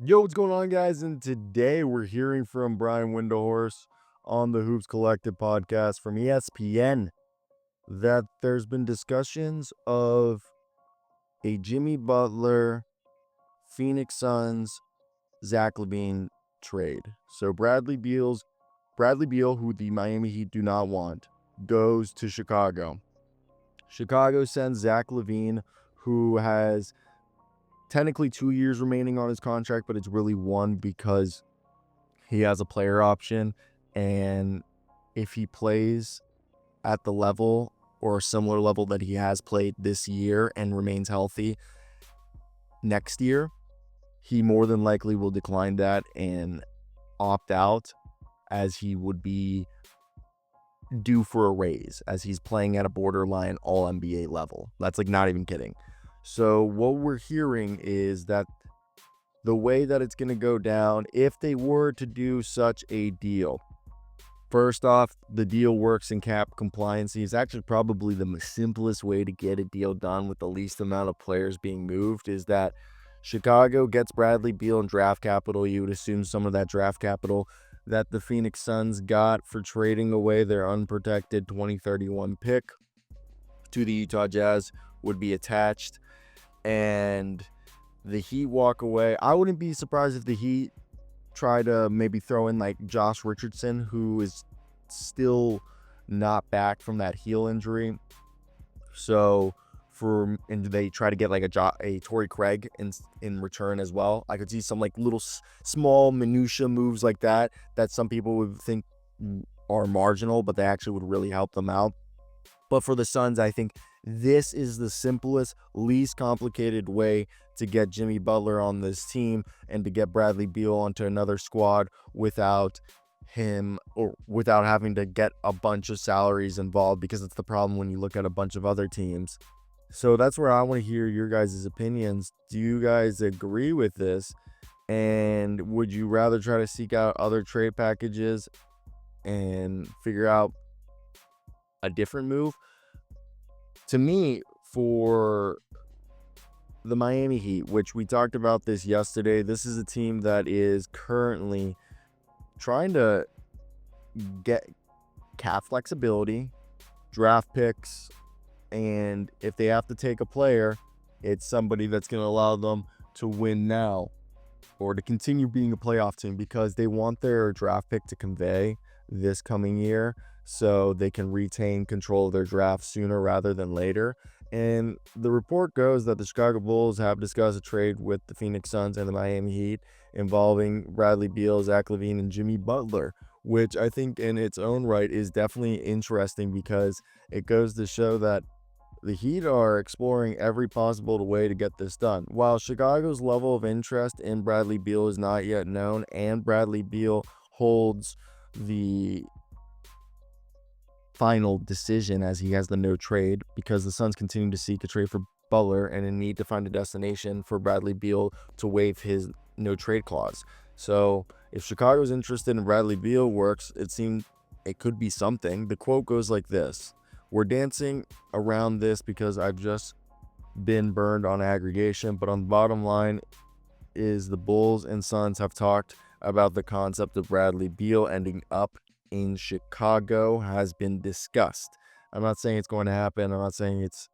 Yo, what's going on, guys? And today we're hearing from Brian Windhorst on the Hoops Collective podcast from ESPN that there's been discussions of a Jimmy Butler, Phoenix Suns, Zach LaVine trade. So Bradley Beal, who the Miami Heat do not want, goes to Chicago. Chicago sends Zach LaVine, who has technically 2 years remaining on his contract, but it's really one because he has a player option, and if he plays at the level or a similar level that he has played this year and remains healthy next year, he more than likely will decline that and opt out, as he would be due for a raise, as he's playing at a borderline all NBA level. That's like not even kidding. So what we're hearing is that the way that it's going to go down, if they were to do such a deal, first off, the deal works in cap compliancy. It's actually probably the simplest way to get a deal done with the least amount of players being moved, is that Chicago gets Bradley Beal and draft capital. You would assume some of that draft capital that the Phoenix Suns got for trading away their unprotected 2031 pick to the Utah Jazz would be attached, and the Heat walk away. I wouldn't be surprised if the Heat try to maybe throw in like Josh Richardson, who is still not back from that heel injury. So and they try to get like a Torrey Craig in return as well. I could see some like little small minutia moves like that some people would think are marginal, but they actually would really help them out. But for the Suns, I think this is the simplest, least complicated way to get Jimmy Butler on this team and to get Bradley Beal onto another squad without him, or without having to get a bunch of salaries involved, because it's the problem when you look at a bunch of other teams. So that's where I want to hear your guys' opinions. Do you guys agree with this? And would you rather try to seek out other trade packages and figure out a different move? To me, for the Miami Heat, which we talked about this yesterday, this is a team that is currently trying to get cap flexibility, draft picks, and if they have to take a player, it's somebody that's going to allow them to win now or to continue being a playoff team, because they want their draft pick to convey this coming year so they can retain control of their draft sooner rather than later. And the report goes that the Chicago Bulls have discussed a trade with the Phoenix Suns and the Miami Heat involving Bradley Beal, Zach LaVine, and Jimmy Butler, which I think in its own right is definitely interesting, because it goes to show that the Heat are exploring every possible way to get this done. While Chicago's level of interest in Bradley Beal is not yet known, and Bradley Beal holds the final decision as he has the no trade, because the Suns continue to seek a trade for Butler and a need to find a destination for Bradley Beal to waive his no trade clause. So if Chicago's interested in Bradley Beal works, it could be something. The quote goes like this: "We're dancing around this because I've just been burned on aggregation, but on the bottom line is the Bulls and Suns have talked about the concept of Bradley Beal ending up in Chicago has been discussed." I'm not saying it's going to happen. I'm not saying it's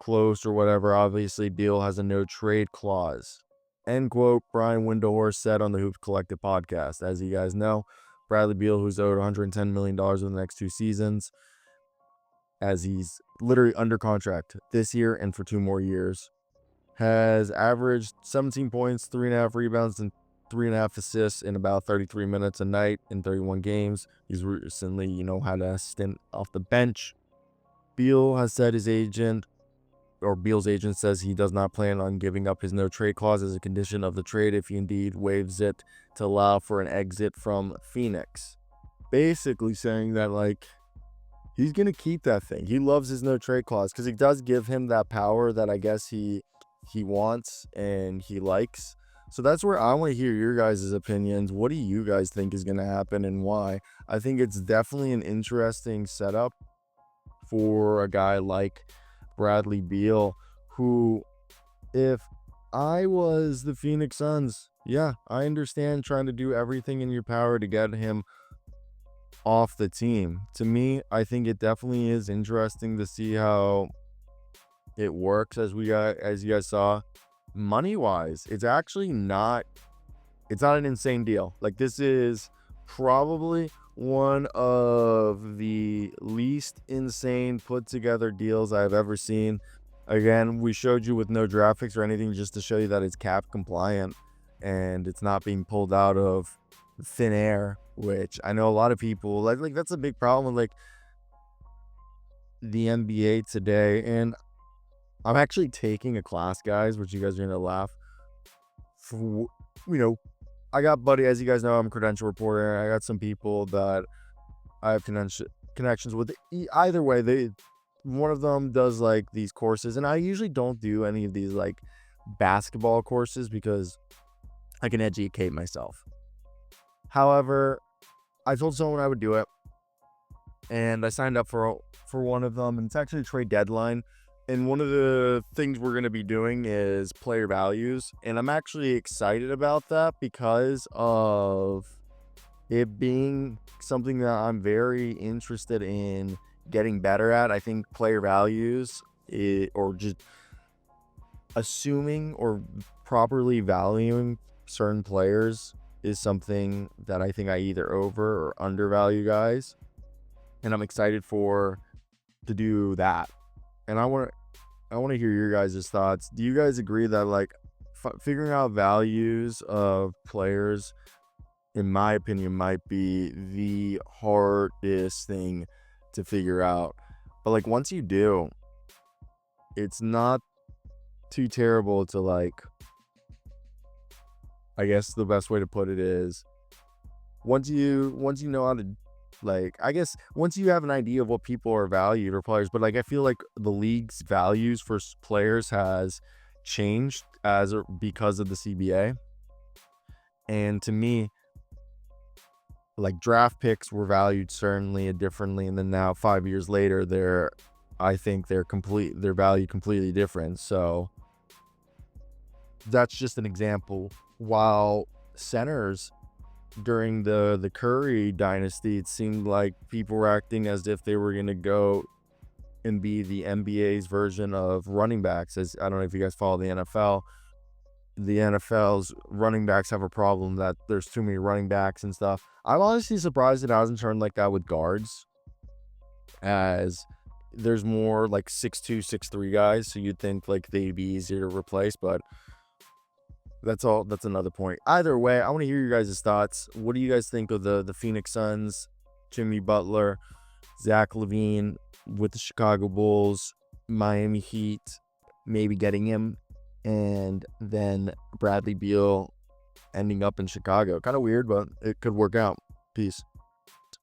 close or whatever. Obviously, Beal has a no trade clause. End quote. Brian Windhorst said on the Hoops Collective podcast. As you guys know, Bradley Beal, who's owed $110 million in the next 2 seasons, as he's literally under contract this year and for 2 more years, has averaged 17 points, 3.5 rebounds, and 3.5 assists in about 33 minutes a night in 31 games. He's recently, had a stint off the bench. Beal has said Beal's agent says he does not plan on giving up his no trade clause as a condition of the trade if he indeed waives it to allow for an exit from Phoenix. Basically saying that, like, he's going to keep that thing. He loves his no trade clause because it does give him that power that I guess he wants and he likes. So that's where I want to hear your guys' opinions. What do you guys think is going to happen and why? I think it's definitely an interesting setup for a guy like Bradley Beal, who, if I was the Phoenix Suns, Yeah, I understand trying to do everything in your power to get him off the team. To me, I think it definitely is interesting to see how it works as you guys saw. Money wise, it's not an insane deal. Like, this is probably one of the least insane put together deals I've ever seen. Again, we showed you with no draft picks or anything just to show you that it's cap compliant and it's not being pulled out of thin air, which I know a lot of people like that's a big problem with like the NBA today. And I'm actually taking a class, guys, which you guys are gonna laugh. For, you know, I got buddy, as you guys know, I'm a credential reporter. I got some people that I have connections with. Either way, one of them does like these courses, and I usually don't do any of these like basketball courses because I can educate myself. However, I told someone I would do it, and I signed up for one of them, and it's actually a trade deadline. And one of the things we're going to be doing is player values, and I'm actually excited about that because of it being something that I'm very interested in getting better at. I think player values, or just assuming or properly valuing certain players, is something that I think I either over or undervalue guys. And I'm excited to do that. And I want to hear your guys' thoughts. Do you guys agree that like figuring out values of players, in my opinion, might be the hardest thing to figure out? But like once you do, it's not too terrible to like, I guess the best way to put it is once you know how to, like, I guess once you have an idea of what people are valued or players. But like I feel like the league's values for players has changed because of the CBA. And to me, like draft picks were valued certainly differently, and then now 5 years later, I think they're valued completely different. So that's just an example. While centers during the Curry dynasty, it seemed like people were acting as if they were going to go and be the NBA's version of running backs. As I don't know if you guys follow the NFL. The NFL's running backs have a problem that there's too many running backs and stuff. I'm honestly surprised it hasn't turned like that with guards, as there's more like 6'2", 6'3" guys. So you'd think like they'd be easier to replace, but that's another point. Either way, I want to hear your guys' thoughts. What do you guys think of the Phoenix Suns, Jimmy Butler, Zach LaVine with the Chicago Bulls, Miami Heat, maybe getting him, and then Bradley Beal ending up in Chicago? Kind of weird, but it could work out. Peace.